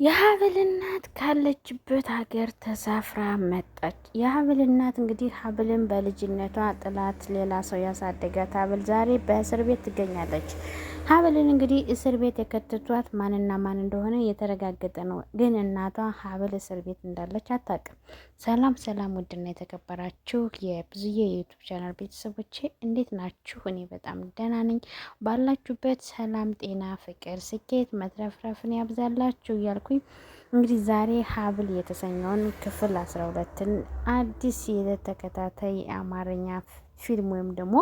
የሀብል እናት ካለችበት ሀገር ተሳፍራ መጣች። የሀብል እናት እንግዲህ ሀብልን በልጅነቷ ጥላት ሌላ ሰው ያሳደጋት ሀብል ዛሬ በእስር ቤት ትገኛለች። ሀብልን እንግዲህ እስር ቤት የከተቷት ማንና ማን እንደሆነ የተረጋገጠ ነው። ግን እናቷ ሀብል እስር ቤት እንዳለች አታውቅም። ሰላም ሰላም! ውድና የተከበራችሁ የብዙዬ የዩቱብ ቻናል ቤተሰቦቼ እንዴት ናችሁ? እኔ በጣም ደህና ነኝ። ባላችሁበት ሰላም፣ ጤና፣ ፍቅር፣ ስኬት መትረፍረፍን ያብዛላችሁ እያልኩኝ እንግዲህ ዛሬ ሀብል የተሰኘውን ክፍል 12ን አዲስ የተከታታይ የአማርኛ ፊልም ወይም ደግሞ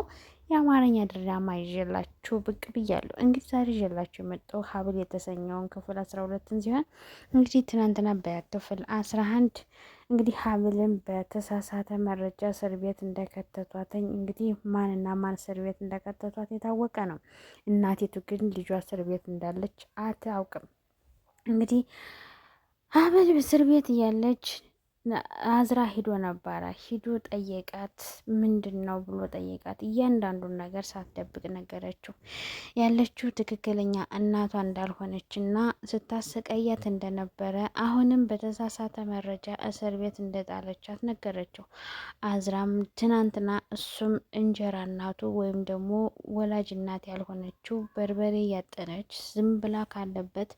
የአማርኛ ድራማ ይዤላችሁ ብቅ ብያለሁ። እንግዲህ ዛሬ ይዤላችሁ የመጣው ሀብል የተሰኘውን ክፍል 12ን ሲሆን እንግዲህ ትናንትና በክፍል 11 እንግዲህ ሀብልን በተሳሳተ መረጃ እስር ቤት እንደከተቷትኝ እንግዲህ ማንና ማን እስር ቤት እንደከተቷት የታወቀ ነው። እናቲቱ ግን ልጇ እስር ቤት እንዳለች አታውቅም። እንግዲህ ሀብል እስር ቤት እያለች አዝራ ሂዶ ነበረ። ሂዶ ጠየቃት። ምንድን ነው ብሎ ጠየቃት። እያንዳንዱን ነገር ሳትደብቅ ነገረችው። ያለችው ትክክለኛ እናቷ እንዳልሆነች እና ስታሰቃያት እንደነበረ አሁንም በተሳሳተ መረጃ እስር ቤት እንደጣለቻት ነገረችው። አዝራም ትናንትና እሱም እንጀራ እናቱ ወይም ደግሞ ወላጅ እናት ያልሆነችው በርበሬ እያጠነች ዝም ብላ ካለበት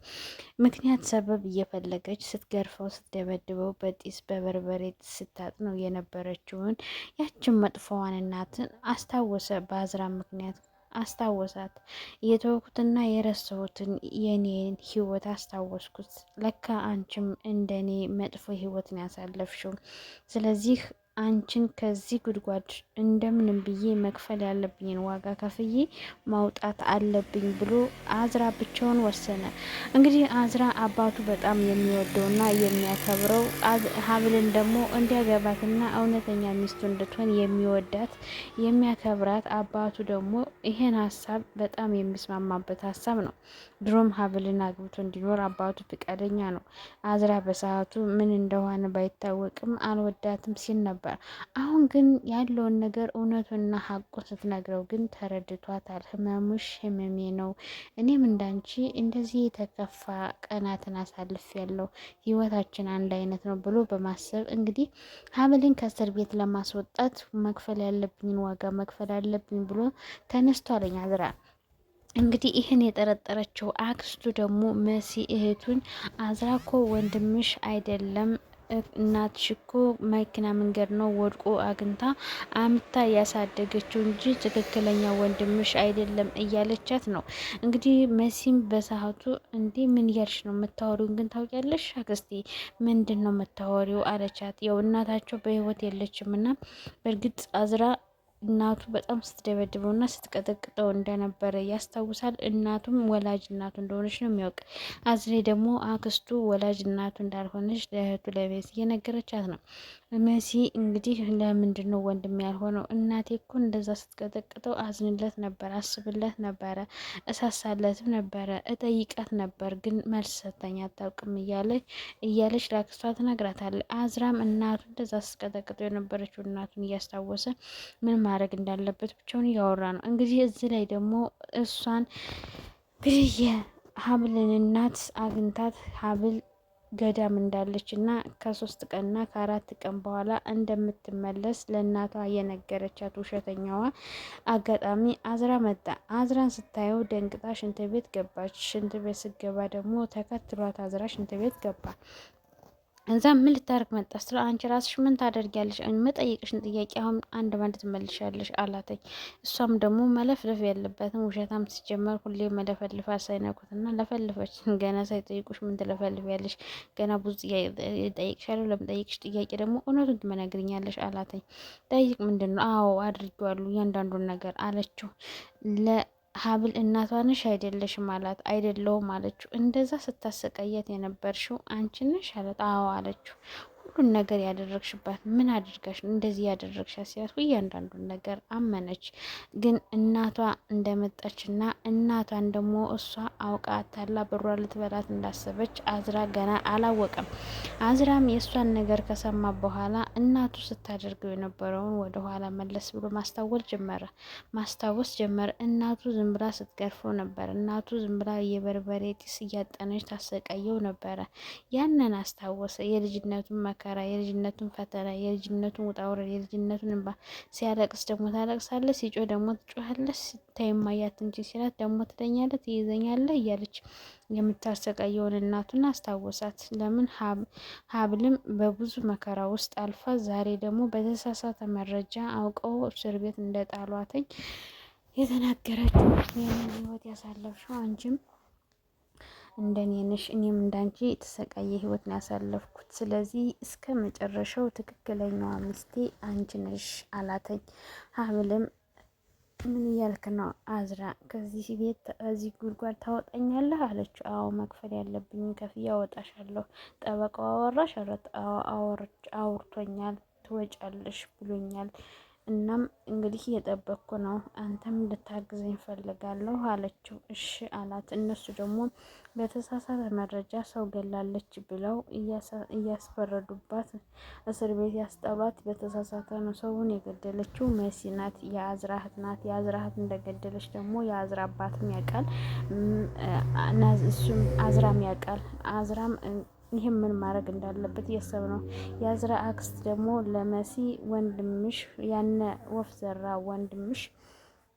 ምክንያት ሰበብ እየፈለገች ስትገርፈው ስትደበድበው በጢስ በበርበሬ ስታጥነው የነበረችውን ያችን መጥፎዋን እናትን አስታወሰ። በአዝራ ምክንያት አስታወሳት። የተወኩትና የረሳሁትን የኔን ህይወት አስታወስኩት። ለካ አንቺም እንደኔ መጥፎ ህይወትን ያሳለፍሽው። ስለዚህ አንቺን ከዚህ ጉድጓድ እንደምንም ብዬ መክፈል ያለብኝን ዋጋ ከፍዬ ማውጣት አለብኝ ብሎ አዝራ ብቻውን ወሰነ። እንግዲህ አዝራ አባቱ በጣም የሚወደውና የሚያከብረው ሀብልን ደግሞ እንዲያገባትና እውነተኛ ሚስቱ እንድትሆን የሚወዳት የሚያከብራት አባቱ ደግሞ ይሄን ሀሳብ በጣም የሚስማማበት ሀሳብ ነው። ድሮም ሀብልን አግብቶ እንዲኖር አባቱ ፍቃደኛ ነው። አዝራ በሰዓቱ ምን እንደሆነ ባይታወቅም አልወዳትም ሲል ነበር። አሁን ግን ያለውን ነገር እውነቱንና ሀቁን ስትነግረው ግን ተረድቷታል። ህመሙሽ ህመሜ ነው፣ እኔም እንዳንቺ እንደዚህ የተከፋ ቀናትን አሳልፍ ያለው ህይወታችን አንድ አይነት ነው ብሎ በማሰብ እንግዲህ ሀብልን ከእስር ቤት ለማስወጣት መክፈል ያለብኝን ዋጋ መክፈል አለብኝ ብሎ ተነስቷለኝ አዝራ። እንግዲህ ይህን የጠረጠረችው አክስቱ ደግሞ መሲ እህቱን አዝራ እኮ ወንድምሽ አይደለም እናትሽ እኮ መኪና መንገድ ነው ወድቆ አግኝታ አምታ ያሳደገችው እንጂ ትክክለኛ ወንድምሽ አይደለም እያለቻት ነው። እንግዲህ መሲም በሰዓቱ እንዴ ምን እያልሽ ነው የምታወሪው? ግን ታውቂያለሽ አክስቴ ምንድን ነው የምታወሪው አለቻት። ያው እናታቸው በህይወት የለችም እና በእርግጥ አዝራ እናቱ በጣም ስትደበድበው እና ስትቀጠቅጠው እንደነበረ ያስታውሳል። እናቱም ወላጅ እናቱ እንደሆነች ነው የሚያውቅ። አዝሬ ደግሞ አክስቱ ወላጅ እናቱ እንዳልሆነች ለእህቱ ለመሲ እየነገረቻት ነው። መሲ እንግዲህ ለምንድን ነው ወንድም ያልሆነው? እናቴ እኮ እንደዛ ስትቀጠቅጠው አዝንለት ነበር፣ አስብለት ነበረ፣ እሳሳለትም ነበረ፣ እጠይቃት ነበር፣ ግን መልስ ሰታኝ አታውቅም እያለች ለአክስቷ ትነግራታለች። አዝራም እናቱ እንደዛ ስትቀጠቅጠው የነበረችው እናቱን እያስታወሰ ምን ማድረግ እንዳለበት ብቻውን እያወራ ነው። እንግዲህ እዚህ ላይ ደግሞ እሷን እንግዲህ የሀብልን እናት አግኝታት ሀብል ገዳም እንዳለች እና ከ3 ቀንና ከ4 ቀን በኋላ እንደምትመለስ ለእናቷ የነገረቻት ውሸተኛዋ አጋጣሚ አዝራ መጣ። አዝራን ስታየው ደንግጣ ሽንት ቤት ገባች። ሽንት ቤት ስገባ ደግሞ ተከትሏት አዝራ ሽንት ቤት ገባ። እዛ ምን ልታደርግ መጣ? ስለ አንቺ ራስሽ ምን ታደርጊያለሽ? መጠየቅሽን ጥያቄ አሁን አንድ ባንድ ትመልሻለሽ አላተኝ። እሷም ደግሞ መለፍለፍ ያለበትም ውሸታም ሲጀመር ሁሌ መለፈልፋ ሳይነኩትና ለፈልፈች። ገና ሳይጠይቁሽ ምን ትለፈልፊያለሽ? ገና ብዙ ጠይቅሻለሁ። ለምጠይቅሽ ጥያቄ ደግሞ እውነቱን ትመነግርኛለሽ አላተኝ። ጠይቅ። ምንድን ነው? አዎ አድርጌዋለሁ እያንዳንዱን ነገር አለችው። ሀብል እናቷ ነሽ አይደለሽም አላት። አይደለሁም አለችው። እንደዛ ስታሰቃያት የነበርሽው አንቺ ነሽ አላት። አዎ አለችው። ሁሉን ነገር ያደረግሽባት ምን አድርጋሽ ነው እንደዚህ ያደረግሻት ሲላት እያንዳንዱን ነገር አመነች። ግን እናቷ እንደመጣችና እናቷን ደግሞ እሷ አውቃ አታላ ብሯ ልትበላት እንዳሰበች አዝራ ገና አላወቀም። አዝራም የእሷን ነገር ከሰማ በኋላ እናቱ ስታደርገው የነበረውን ወደ ኋላ መለስ ብሎ ማስታወስ ጀመረ። እናቱ ዝም ብላ ስትገርፈው ነበር። እናቱ ዝም ብላ የበርበሬ ጢስ እያጠነች ታሰቃየው ነበረ። ያንን አስታወሰ። የልጅነቱን መከራ፣ የልጅነቱን ፈተና፣ የልጅነቱን ውጣ ውረድ፣ የልጅነቱን እንባ። ሲያለቅስ ደግሞ ታለቅሳለህ፣ ሲጮህ ደግሞ ትጮሃለህ፣ ስታይማያት እንጂ ሲላት ደግሞ ትለኛለህ፣ ትይዘኛለህ እያለች የምታሰቃየውን እናቱን አስታወሳት። ለምን ሀብልም በብዙ መከራ ውስጥ አልፋ ዛሬ ደግሞ በተሳሳተ መረጃ አውቀው እስር ቤት እንደጣሏትኝ የተናገረችው የምን ህይወት ያሳለፍሽው አንቺም እንደኔ ነሽ፣ እኔም እንዳንቺ የተሰቃየ ህይወት ነው ያሳለፍኩት። ስለዚህ እስከ መጨረሻው ትክክለኛዋ ሚስቴ አንቺ ነሽ አላተኝ። ሀብልም ምን እያልክ ነው አዝራ? ከዚህ ቤት ከዚህ ጉድጓድ ታወጣኛለህ አለችው። አዎ መክፈል ያለብኝ ከፍያ አወጣሻለሁ። ጠበቃው አወራሽ? አውርቶኛል፣ ትወጫለሽ ብሎኛል። እናም እንግዲህ እየጠበቅኩ ነው፣ አንተም ልታግዘኝ ፈልጋለሁ አለችው። እሺ አላት። እነሱ ደግሞ በተሳሳተ መረጃ ሰው ገላለች ብለው እያስፈረዱባት እስር ቤት ያስጠሏት በተሳሳተ ነው። ሰውን የገደለችው መሲ ናት፣ የአዝራ እህት ናት። የአዝራ እህት እንደገደለች ደግሞ የአዝራ አባትም ያውቃል፣ እሱም አዝራም ያውቃል። አዝራም ይህም ምን ማድረግ እንዳለበት እያሰበ ነው። የአዝራ አክስት ደግሞ ለመሲ ወንድምሽ ያነ ወፍ ዘራ ወንድምሽ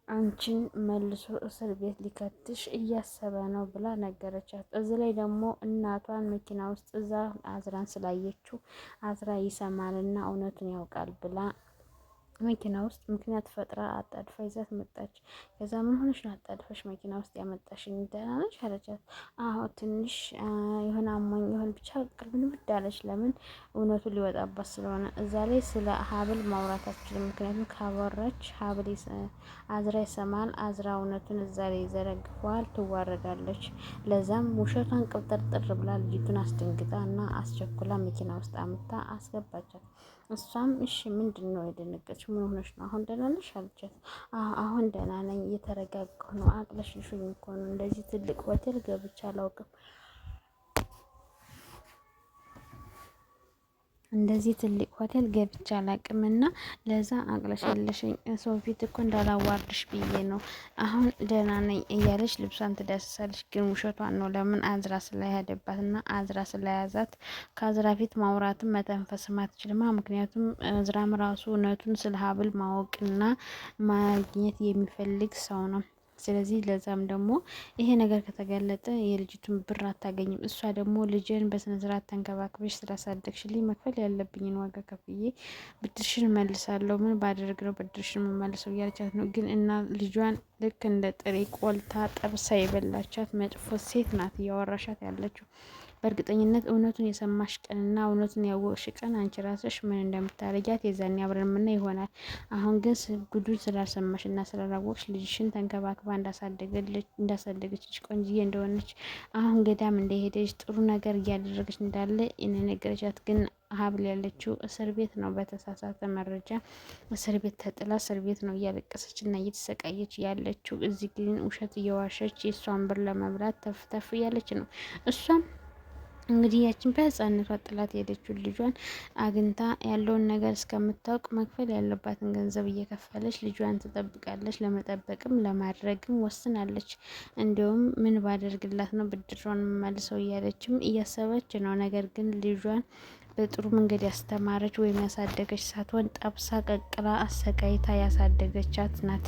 አንቺን መልሶ እስር ቤት ሊከትሽ እያሰበ ነው ብላ ነገረቻት። እዚህ ላይ ደግሞ እናቷን መኪና ውስጥ እዛ አዝራን ስላየችው አዝራ ይሰማልና እውነቱን ያውቃል ብላ መኪና ውስጥ ምክንያት ፈጥራ አጣድፋ ይዛት መጣች። ከዛ ምን ሆነሽ ነው አጣድፈሽ መኪና ውስጥ ያመጣሽኝ? ደህና ነሽ አለቻት። አዎ ትንሽ የሆነ አሞኝ ይሆን ብቻ ቅልብልብድ አለች። ለምን እውነቱን ሊወጣባት ስለሆነ። እዛ ላይ ስለ ሀብል ማውራት አትችልም። ምክንያቱም ካወራች ሀብል አዝራ ይሰማል። አዝራ እውነቱን እዛ ላይ ይዘረግፈዋል፣ ትዋረዳለች። ለዛም ውሸቷን ቅብጥርጥር ብላ ልጅቱን አስደንግጣ እና አስቸኩላ መኪና ውስጥ አምታ አስገባቻት። እሷም እሺ ምንድን ነው የደነገጥሽ? ምን ሆነሽ ነው? አሁን ደህና ነሽ አለቻት። አሁን ደህና ነኝ፣ እየተረጋጋሁ ነው። አቅለሽልሽኝ እኮ ነው። እንደዚህ ትልቅ ሆቴል ገብቼ አላውቅም። እንደዚህ ትልቅ ሆቴል ገብቼ አላውቅምና ለዛ አቅለሽልሽኝ። ሰው ፊት እኮ እንዳላዋርድሽ ብዬ ነው። አሁን ደህና ነኝ እያለች ልብሷን ትዳስሳለች። ግን ውሸቷን ነው። ለምን አዝራ ስለያደባትና አዝራ ስለያዛት ከአዝራ ፊት ማውራትም መተንፈስም አትችልማ። ምክንያቱም አዝራም ራሱ እውነቱን ስለ ሀብል ማወቅና ማግኘት የሚፈልግ ሰው ነው። ስለዚህ ለዛም ደግሞ ይሄ ነገር ከተገለጠ የልጅቱን ብር አታገኝም። እሷ ደግሞ ልጅን በስነ ስርዓት ተንከባክበሽ ስላሳደግሽልኝ መክፈል ያለብኝን ዋጋ ከፍዬ ብድርሽን መልሳለሁ። ምን ባደርግ ነው ብድርሽን መመልሰው እያለቻት ነው። ግን እና ልጇን ልክ እንደ ጥሬ ቆልታ ጠብሳ የበላቻት መጥፎ ሴት ናት እያወራሻት ያለችው። በእርግጠኝነት እውነቱን የሰማሽ ቀንና እውነቱን ያወቅሽ ቀን አንቺ ራስሽ ምን እንደምታረጊያት የዛኔ አብረን ምና ይሆናል። አሁን ግን ጉዱን ስላልሰማሽና ስላላወቅሽ ልጅሽን ተንከባክባ እንዳሳደገችሽ ቆንጅዬ እንደሆነች አሁን ገዳም እንደሄደች ጥሩ ነገር እያደረገች እንዳለ የነገረቻት። ግን ሀብል ያለችው እስር ቤት ነው። በተሳሳተ መረጃ እስር ቤት ተጥላ እስር ቤት ነው እያለቀሰች እና እየተሰቃየች ያለችው። እዚህ ግን ውሸት እየዋሸች የእሷን ብር ለመብላት ተፍተፍ እያለች ነው። እሷም እንግዲህ ያችን በህፃነቷ ጥላት የሄደችውን ልጇን አግኝታ ያለውን ነገር እስከምታውቅ መክፈል ያለባትን ገንዘብ እየከፈለች ልጇን ትጠብቃለች። ለመጠበቅም ለማድረግም ወስናለች። እንዲሁም ምን ባደርግላት ነው ብድሯን መልሰው እያለችም እያሰበች ነው። ነገር ግን ልጇን በጥሩ መንገድ ያስተማረች ወይም ያሳደገች ሳትሆን ጠብሳ ቀቅላ አሰቃይታ ያሳደገቻት ናት።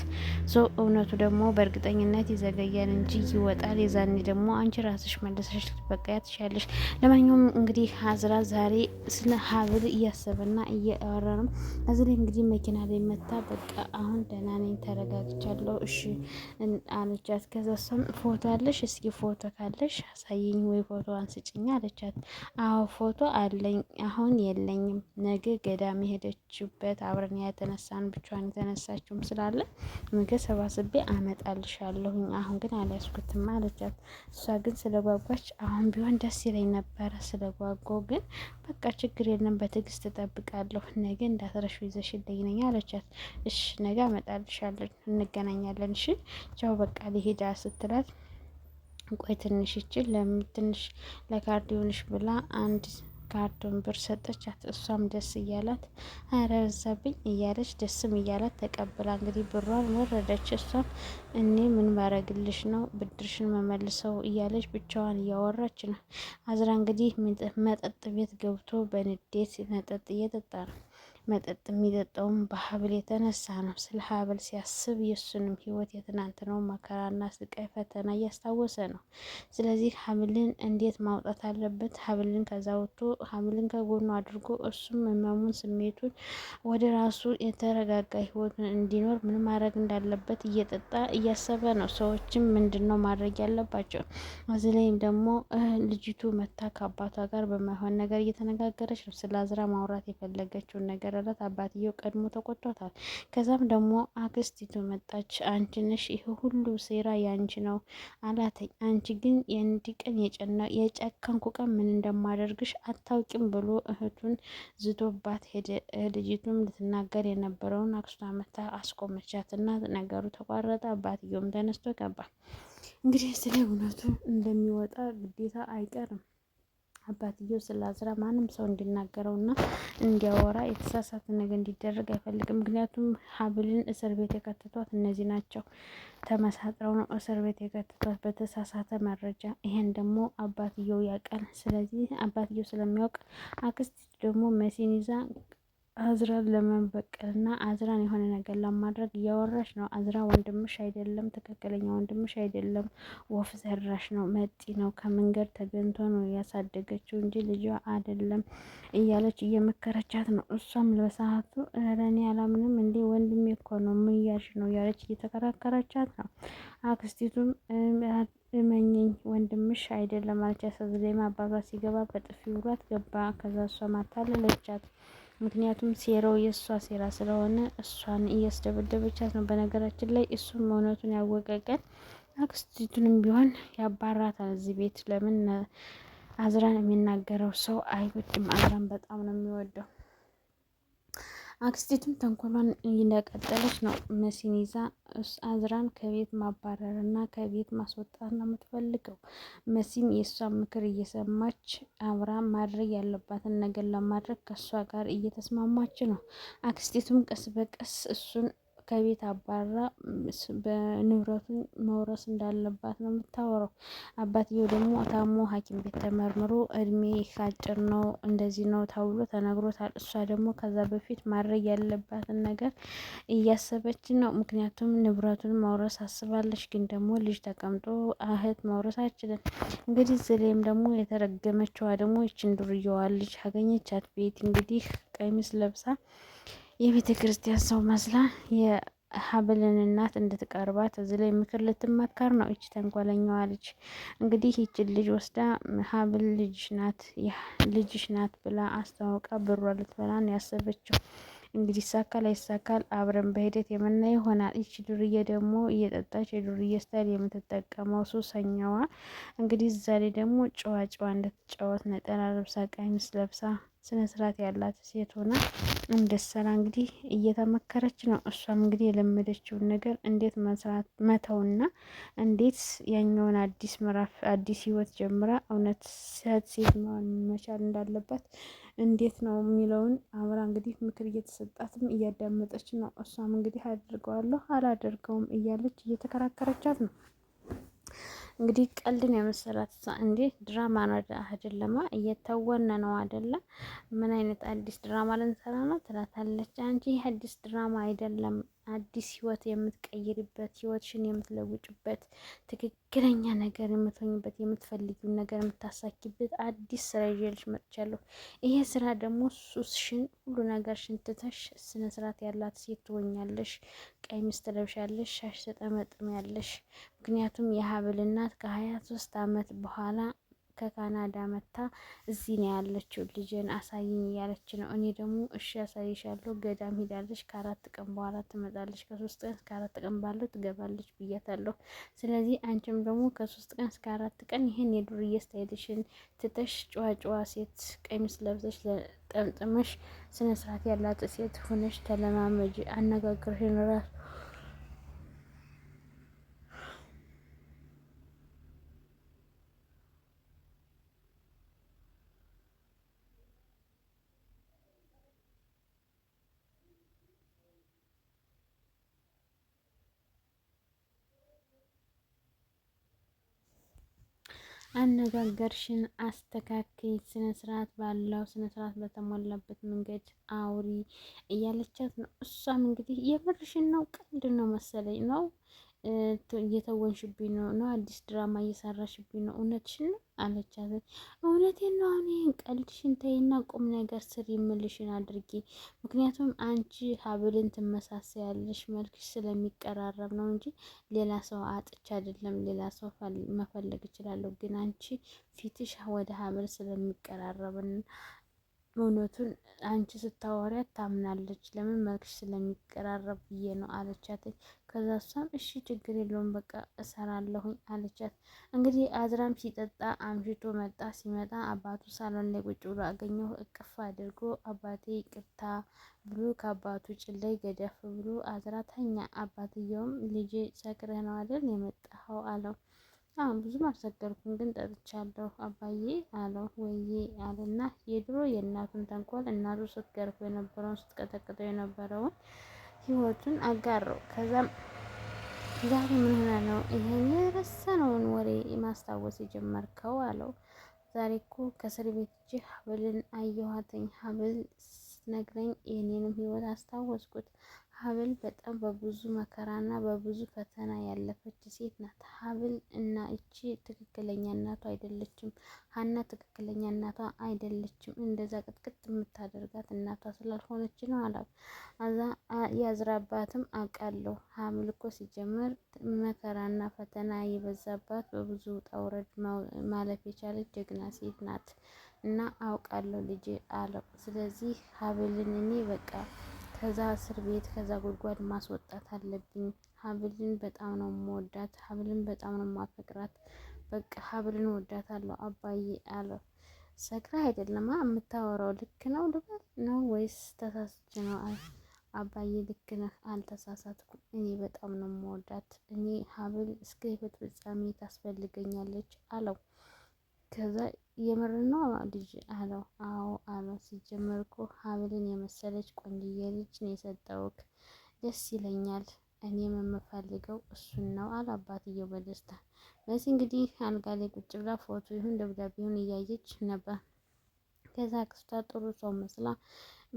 እውነቱ ደግሞ በእርግጠኝነት ይዘገያል እንጂ ይወጣል። የዛኔ ደግሞ አንቺ ራስሽ መለሰሽ ልትበቃያ ትችያለሽ። ለማንኛውም እንግዲህ አዝራ ዛሬ ስለ ሀብል እያሰበና እያወራ ነው። እዚህ ላይ እንግዲህ መኪና ላይ መታ በቃ አሁን ደህና ነኝ ተረጋግቻለሁ እሺ አለቻት። ከዛ እሷም ፎቶ አለሽ? እስኪ ፎቶ ካለሽ አሳይኝ ወይ ፎቶ አንስጭኛ አለቻት። አዎ ፎቶ አለኝ አሁን የለኝም። ነገ ገዳም የሄደችበት አብረን የተነሳን ብቻዋን የተነሳችውም ስላለ ነገ ሰባስቤ አመጣልሻለሁኝ። አሁን ግን አልያዝኩትም አለቻት። እሷ ግን ስለጓጓች አሁን ቢሆን ደስ ይለኝ ነበረ ስለጓጓው፣ ግን በቃ ችግር የለም በትዕግስት እጠብቃለሁ። ነገ እንዳትረሹ ይዘሽልኝ ነኝ አለቻት። እሺ ነገ አመጣልሻለን፣ እንገናኛለን። እሺ ቻው በቃ ልሄዳ ስትላት ቆይ ትንሽ ይችል ትንሽ ለካርድ ይሆንሽ ብላ አንድ ካርዶን ብር ሰጠቻት። እሷም ደስ እያላት አረ በዛብኝ እያለች ደስም እያላት ተቀብላ እንግዲህ ብሯን ወረደች። እሷም እኔ ምን ባረግልሽ ነው ብድርሽን መመልሰው እያለች ብቻዋን እያወራች ነው። አዝራ እንግዲህ መጠጥ ቤት ገብቶ በንዴት መጠጥ እየጠጣ ነው። መጠጥ የሚጠጣውም በሀብል የተነሳ ነው። ስለ ሀብል ሲያስብ የእሱንም ህይወት የትናንትናው መከራና ስቃይ ፈተና እያስታወሰ ነው። ስለዚህ ሀብልን እንዴት ማውጣት አለበት? ሀብልን ከዛ ወጥቶ ሀብልን ከጎኑ አድርጎ እሱም ህመሙን ስሜቱን ወደ ራሱ የተረጋጋ ህይወቱን እንዲኖር ምን ማድረግ እንዳለበት እየጠጣ እያሰበ ነው። ሰዎችም ምንድን ነው ማድረግ ያለባቸው? እዚህ ላይም ደግሞ ልጅቱ መታ ከአባቷ ጋር በማይሆን ነገር እየተነጋገረች ነው። ስለ አዝራ ማውራት የፈለገችውን ነገር እለት አባትየው ቀድሞ ተቆጥቶታል። ከዛም ደግሞ አክስቲቱ መጣች። አንቺ ነሽ ይሄ ሁሉ ሴራ ያንቺ ነው አላተኝ። አንቺ ግን የአንድ ቀን የጨከንኩ ቀን ምን እንደማደርግሽ አታውቂም ብሎ እህቱን ዝቶባት ሄደ። ልጅቱም ልትናገር የነበረውን አክስቷ መታ አስቆመቻት እና ነገሩ ተቋረጠ። አባትየውም ተነስቶ ገባ። እንግዲህ ስለ እውነቱ እንደሚወጣ ግዴታ አይቀርም። አባትየው ስለ አዝራ ማንም ሰው እንዲናገረው እና እንዲያወራ የተሳሳተ ነገር እንዲደረግ አይፈልግም። ምክንያቱም ሀብልን እስር ቤት የከተቷት እነዚህ ናቸው። ተመሳጥረው ነው እስር ቤት የከተቷት በተሳሳተ መረጃ። ይሄን ደግሞ አባትየው ያውቃል። ስለዚህ አባትየው ስለሚያውቅ አክስት ደግሞ መሲን ይዛ አዝራን ለመበቀልና አዝራን የሆነ ነገር ለማድረግ እያወራች ነው። አዝራ ወንድምሽ አይደለም፣ ትክክለኛ ወንድምሽ አይደለም፣ ወፍ ዘራሽ ነው፣ መጤ ነው፣ ከመንገድ ተገኝቶ ነው ያሳደገችው እንጂ ልጇ አይደለም እያለች እየመከረቻት ነው። እሷም በሰዓቱ እኔ አላምንም እንዴ ወንድሜ እኮ ነው ምን እያልሽ ነው እያለች እየተከራከረቻት ነው። አክስቲቱም እመኝኝ ወንድምሽ አይደለም አለቻት። ሰዝሌማ አባቷ ሲገባ በጥፊ ብሏት ገባ። ከዛ እሷ ማታለለቻት። ምክንያቱም ሴራው የእሷ ሴራ ስለሆነ እሷን እያስደበደበቻት ነው። በነገራችን ላይ እሱም እውነቱን ያወቀ ቀን አክስቲቱንም ቢሆን ያባራታል እዚህ ቤት። ለምን አዝራን የሚናገረው ሰው አይወድም። አዝራን በጣም ነው የሚወደው። አክስቲቱም ተንኮሏን እንደቀጠለች ነው። መሲን ይዛ አዝራን ከቤት ማባረር እና ከቤት ማስወጣት ነው የምትፈልገው። መሲም የእሷን ምክር እየሰማች አብራ ማድረግ ያለባትን ነገር ለማድረግ ከእሷ ጋር እየተስማማች ነው። አክስቲቱም ቀስ በቀስ እሱን ከቤት አባራ በንብረቱን መውረስ እንዳለባት ነው የምታወራው። አባትየው ደግሞ ታሞ ሐኪም ቤት ተመርምሮ እድሜ አጭር ነው እንደዚህ ነው ተብሎ ተነግሮታል። እሷ ደግሞ ከዛ በፊት ማድረግ ያለባትን ነገር እያሰበች ነው። ምክንያቱም ንብረቱን መውረስ አስባለች፣ ግን ደግሞ ልጅ ተቀምጦ እህት መውረስ አይችልም። እንግዲህ ዝሌም ደግሞ የተረገመችዋ ደግሞ ይችን ዱርየዋ ልጅ አገኘቻት። ቤት እንግዲህ ቀሚስ ለብሳ የቤተ ክርስቲያን ሰው መስላ የሀብልን እናት እንድትቀርባት እዚህ ላይ ምክር ልትመከር ነው። እች ተንኮለኛዋ ልጅ እንግዲህ ይችን ልጅ ወስዳ ሀብል ልጅሽ ናት ብላ አስተዋውቃ ብሯ ልትበላን ያሰበችው። እንግዲህ ይሳካል አይሳካል አብረን በሂደት የምናየው ይሆናል። ይች ዱርዬ ደግሞ እየጠጣች የዱርዬ ስታይል የምትጠቀመው ሱሰኛዋ እንግዲህ ዛሬ ደግሞ ጨዋ እንድትጫወት ነጠላ ለብሳ ቀሚስ ለብሳ ስነ ስርዓት ያላት ሴት ሆና እንደሰራ እንግዲህ እየተመከረች ነው። እሷም እንግዲህ የለመደችውን ነገር እንዴት መስራት መተውና እንዴት ያኛውን አዲስ ምዕራፍ አዲስ ህይወት ጀምራ እውነት ሴት መሆን መቻል እንዳለባት እንዴት ነው የሚለውን አብራ እንግዲህ ምክር እየተሰጣትም እያዳመጠች ነው። እሷም እንግዲህ አድርገዋለሁ አላደርገውም እያለች እየተከራከረቻት ነው። እንግዲህ ቀልድን የመሰላት እንዴ ድራማ ነው አይደለማ፣ እየተወነ ነው አይደለ? ምን አይነት አዲስ ድራማ ልንሰራ ነው ትላታለች። አንቺ አዲስ ድራማ አይደለም፣ አዲስ ህይወት የምትቀይርበት ህይወትሽን የምትለውጭበት ትክክለኛ ነገር የምትሆኝበት የምትፈልጊውን ነገር የምታሳኪበት አዲስ ስራ ይዤልሽ መጥቻለሁ። ይሄ ስራ ደግሞ ሱስሽን ሁሉ ነገርሽን ትተሽ ስነ ስርዓት ያላት ሴት ትሆኛለሽ። ቀሚስ ትለብሻለሽ፣ ሻሽ ተጠመጥሚያለሽ። ምክንያቱም የሀብል እናት ከ23 ዓመት በኋላ ከካናዳ መታ እዚህ ነው ያለችው ልጅን አሳይኝ እያለች ነው። እኔ ደግሞ እሺ ያሳይሻለሁ፣ ገዳም ሄዳለች፣ ከ4 ቀን በኋላ ትመጣለች፣ ከ3 ቀን እስከ 4 ቀን ባለው ትገባለች ብያታለሁ። ስለዚህ አንቺም ደግሞ ከ3 ቀን እስከ 4 ቀን ይህን የዱርዬ ስታይልሽን ትተሽ ጨዋ ሴት ቀሚስ ለብሰሽ ጠምጥመሽ ስነ ስርዓት ያላት ሴት ሆነሽ ተለማመጂ። አነጋግርሽን ራሱ አነጋገርሽን አስተካክይ፣ ስነ ስርዓት ባለው ስነ ስርዓት በተሞላበት መንገድ አውሪ እያለቻት ነው። እሷም እንግዲህ የምርሽን ነው ቀልድ ነው መሰለኝ ነው እየተወንሽብኝ ነው አዲስ ድራማ እየሰራሽብኝ ነው እውነትሽን ነው አለቻት። እውነቴን ነው። አሁን ይሄን ቀልድሽን ተይና ቁም ነገር ስር የምልሽን አድርጊ። ምክንያቱም አንቺ ሀብልን ትመሳሰያለሽ፣ መልክሽ ስለሚቀራረብ ነው እንጂ ሌላ ሰው አጥቻ አይደለም። ሌላ ሰው መፈለግ እችላለሁ፣ ግን አንቺ ፊትሽ ወደ ሀብል ስለሚቀራረብን እውነቱን አንቺ ስታወሪያት ታምናለች። ለምን መልክሽ ስለሚቀራረብ ብዬ ነው አለቻት። ከዛ እሷም እሺ ችግር የለውም በቃ እሰራለሁኝ አለቻት። እንግዲህ አዝራም ሲጠጣ አምሽቶ መጣ። ሲመጣ አባቱ ሳሎን ላይ ቁጭ ብሎ አገኘው። እቅፍ አድርጎ አባቴ ይቅርታ ብሎ ከአባቱ ጭን ላይ ገደፍ ብሎ አዝራ ተኛ። አባትየውም ልጄ ሰክረህ ነው አይደል የመጣኸው አለው። ብዙም አልሰከርኩም ግን ጠጥቻለሁ አባዬ አለው። ወይዬ አለና የድሮ የእናቱን ተንኮል እናቱ ስትገርፈው የነበረውን ስትቀጠቅጠው የነበረውን ህይወቱን አጋረው። ከዛም ዛሬ ምን ሆነ ነው ይሄን የረሳነውን ወሬ ማስታወስ የጀመርከው አለው። ዛሬ እኮ ከእስር ቤት እጅ ሀብልን አየኋትኝ። ሀብል ስትነግረኝ የኔንም ህይወት አስታወስኩት። ሀብል በጣም በብዙ መከራና በብዙ ፈተና ያለፈች ሴት ናት። ሀብል እና እቺ ትክክለኛ እናቷ አይደለችም። ሀና ትክክለኛ እናቷ አይደለችም። እንደዛ ቅጥቅጥ የምታደርጋት እናቷ ስላልሆነች ነው አላት። አዛ ያዝራባትም አውቃለሁ። ሀብል እኮ ሲጀመር መከራና ፈተና የበዛባት በብዙ ውጣ ውረድ ማለፍ የቻለች ጀግና ሴት ናት እና አውቃለሁ ልጄ አለው። ስለዚህ ሀብልን እኔ በቃ ከዛ እስር ቤት ከዛ ጉድጓድ ማስወጣት አለብኝ። ሀብልን በጣም ነው የምወዳት፣ ሀብልን በጣም ነው የማፈቅራት። በቃ ሀብልን ወዳታለሁ አባዬ አለው። ሰክራ አይደለማ የምታወራው ልክ ነው ልበል ነው ወይስ ተሳስቼ ነው? አባዬ ልክ ነህ፣ አልተሳሳትኩም። እኔ በጣም ነው የምወዳት። እኔ ሀብል እስከ ህይወት ፍጻሜ ታስፈልገኛለች አለው። ከዛ የምር ነው ልጅ አለው። አዎ አለው። ሲጀመር እኮ ሀብልን የመሰለች ቆንጅዬ ልጅ ነው የሰጠውክ። ደስ ይለኛል። እኔም የምፈልገው እሱን ነው አለ አባትየው በደስታ። በዚህ እንግዲህ አልጋ ላይ ቁጭ ብላ ፎቶ ይሁን ደብዳቤውን እያየች ነበር። ከዛ አክስቷ ጥሩ ሰው መስላ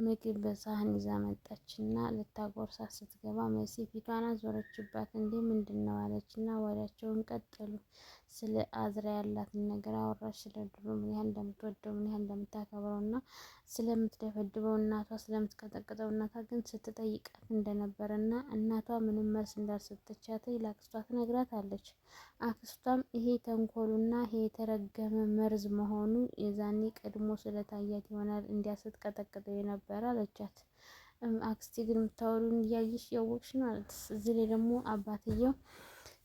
ምግብ በሳህን ይዛ መጣችና ልታጎርሳት ስትገባ መሲ ፊቷን አዞረችባት። እንዴ ምንድን ነው አለችና ወሬያቸውን ቀጠሉ። ስለ አዝራ ያላትን ነገር አወራች። ስለ ድሮ ምን ያህል እንደምትወደው ምን ያህል እንደምታከብረው እና ስለምትደበድበው እናቷ ስለምትቀጠቅጠው እናቷ ግን ስትጠይቃት እንደነበረ እና እናቷ ምንም መልስ እንዳልሰጠቻት ለአክስቷ ትነግራታለች። አክስቷም ይሄ ተንኮሉና ይሄ የተረገመ መርዝ መሆኑ የዛኔ ቀድሞ ስለታያት ይሆናል እንዲያስት ቀጠቅጠው የነበረ አለቻት። አክስቴ ግን የምታወሩን እያየሽ ያወቅሽ ነው አለት። እዚህ ላይ ደግሞ አባትየው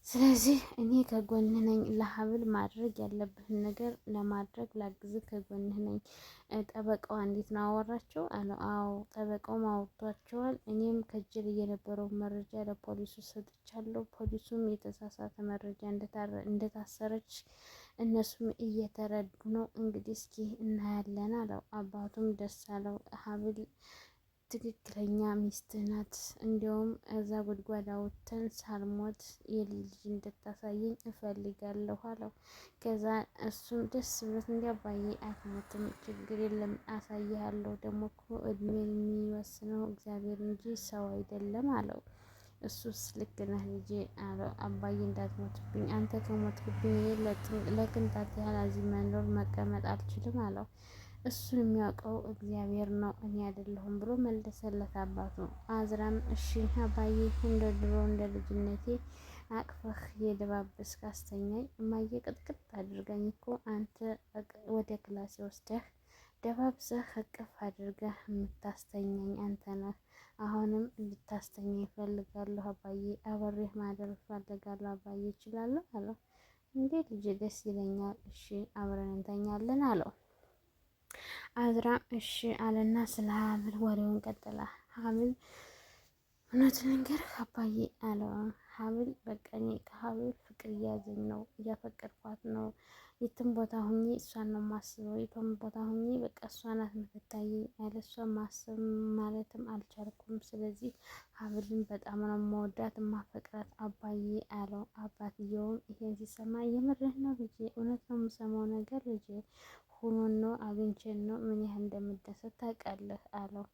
ስለዚህ እኔ ከጎንህ ነኝ፣ ለሀብል ማድረግ ያለብህን ነገር ለማድረግ ላግዝህ ከጎንህ ነኝ። ጠበቃዋ እንዴት ነው አወራቸው አለ። አዎ ጠበቃውም አውርቷቸዋል። እኔም ከጅል የነበረው መረጃ ለፖሊሱ ሰጥቻለሁ። ፖሊሱም የተሳሳተ መረጃ እንደታሰረች እነሱም እየተረዱ ነው። እንግዲህ እስኪ እናያለን አለው። አባቱም ደስ አለው። ሀብል ትክክለኛ ሚስት ናት። እንዲያውም እዛ ጉድጓድ አውጥተን ሳልሞት የልጅ እንድታሳየኝ እፈልጋለሁ አለው። ከዛ እሱም ደስ ብሎት እንዲያባዬ አትሞትም፣ ችግር የለም አሳይሃለሁ። ደግሞ እኮ እድሜን የሚወስነው እግዚአብሔር እንጂ ሰው አይደለም አለው። እሱስ ልክ ነህ ልጄ አለው። አባዬ እንዳትሞትብኝ፣ አንተ ከሞትክብኝ ለቅንጣት ያህል እዚህ መኖር መቀመጥ አልችልም አለው። እሱን የሚያውቀው እግዚአብሔር ነው እኔ አይደለሁም ብሎ መለሰለት አባቱ። አዝራም እሺ አባዬ እንደ ድሮ እንደ ልጅነቴ አቅፈህ የደባበስክ አስተኛኝ። እማዬ ቅጥቅጥ አድርገኝ እኮ አንተ ወደ ክላሴ ወስደህ ደባብሰህ እቅፍ አድርገህ የምታስተኛኝ አንተ ነህ። አሁንም እንድታስተኛ ይፈልጋለሁ አባዬ፣ አበሬህ ማደር እፈልጋለሁ አባዬ፣ እችላለሁ አለው። እንዴ ልጄ ደስ ይለኛል፣ እሺ አብረን እንተኛለን አለው። አዝራም እሺ አለና ስለ ሀብል ወሬውን ቀጠለ። ሀብል እውነቱን ልንገርህ አባዬ አለው። ሀብል በቃ እኔ ከሀብል ፍቅር እያዘኝ ነው፣ እያፈቀድኳት ነው። የትም ቦታ ሁኜ እሷን ነው ማስበው። የትም ቦታ ሁኜ በቃ እሷ ናት የምትታየኝ። ያለ እሷ ማሰብ ማለትም አልቻልኩም። ስለዚህ ሀብልን በጣም ነው የምወዳት የማፈቅራት አባዬ አለው። አባትየውም ይሄን ሲሰማ የምርህ ነው ልጄ? እውነት ነው የምሰማው ነገር ልጄ? ሆኖን ነው አግኝቼን ነው? ምን ያህል እንደምደሰት ታውቃለህ አለው።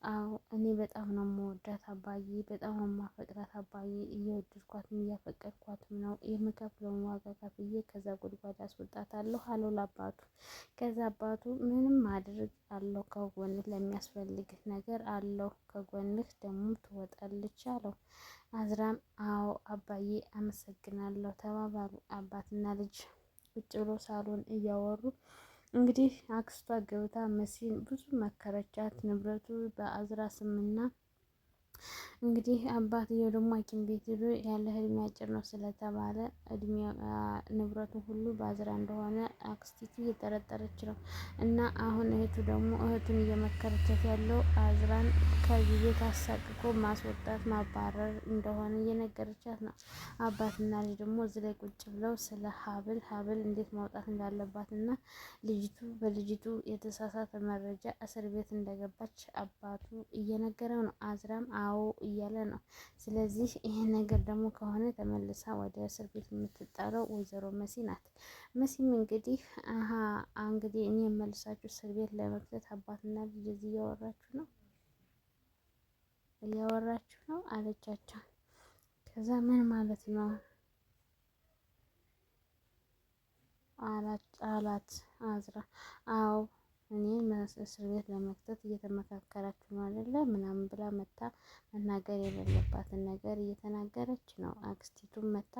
አዎ እኔ በጣም ነው የምወዳት አባዬ፣ በጣም ነው የማፈቅራት አባዬ። እየወደድኳትም እያፈቀድኳትም ነው። የምከፍለውን ዋጋ ከፍዬ ከዛ ጉድጓድ አስወጣታለሁ አለው ለአባቱ። ከዛ አባቱ ምንም ማድረግ አለው ከጎንህ ለሚያስፈልግህ ነገር አለው ከጎንህ ደግሞ ትወጣለች አለው። አዝራም አዎ አባዬ አመሰግናለሁ ተባባሉ። አባትና ልጅ ቁጭ ብሎ ሳሎን እያወሩ እንግዲህ አክስቷ ገብታ መሲን ብዙ መከረቻት። ንብረቱ በአዝራ ስምና እንግዲህ አባትየው ደግሞ ሐኪም ቤት ሄዶ ያለ እድሜ አጭር ነው ስለተባለ እድሜ ንብረቱ ሁሉ በአዝራ እንደሆነ አክስቲቱ እየጠረጠረች ነው። እና አሁን እህቱ ደግሞ እህቱን እየመከረቻት ያለው አዝራን ከዚህ ቤት አሳቅቆ ማስወጣት ማባረር እንደሆነ እየነገረቻት ነው። አባትና ልጅ ደግሞ እዚህ ላይ ቁጭ ብለው ስለ ሀብል እንዴት ማውጣት እንዳለባት እና በልጅቱ የተሳሳተ መረጃ እስር ቤት እንደገባች አባቱ እየነገረው ነው። አዝራም አዎ እያለ ነው። ስለዚህ ይሄን ነገር ደግሞ ከሆነ ተመልሳ ወደ እስር ቤት የምትጣለው ወይዘሮ መሲ ናት። መሲም እንግዲህ እንግዲህ እኔ የመልሳችሁ እስር ቤት ለመክተት አባትና ልጅ እዚህ እያወራችሁ ነው አለቻቸው። ከዛ ምን ማለት ነው አላት አዝራ። አዎ እኔን እስር ቤት ለመክተት እየተመካከራችሁ ነው አይደለ? ምናምን ብላ መታ መናገር የሌለባትን ነገር እየተናገረች ነው። አክስቲቱም መታ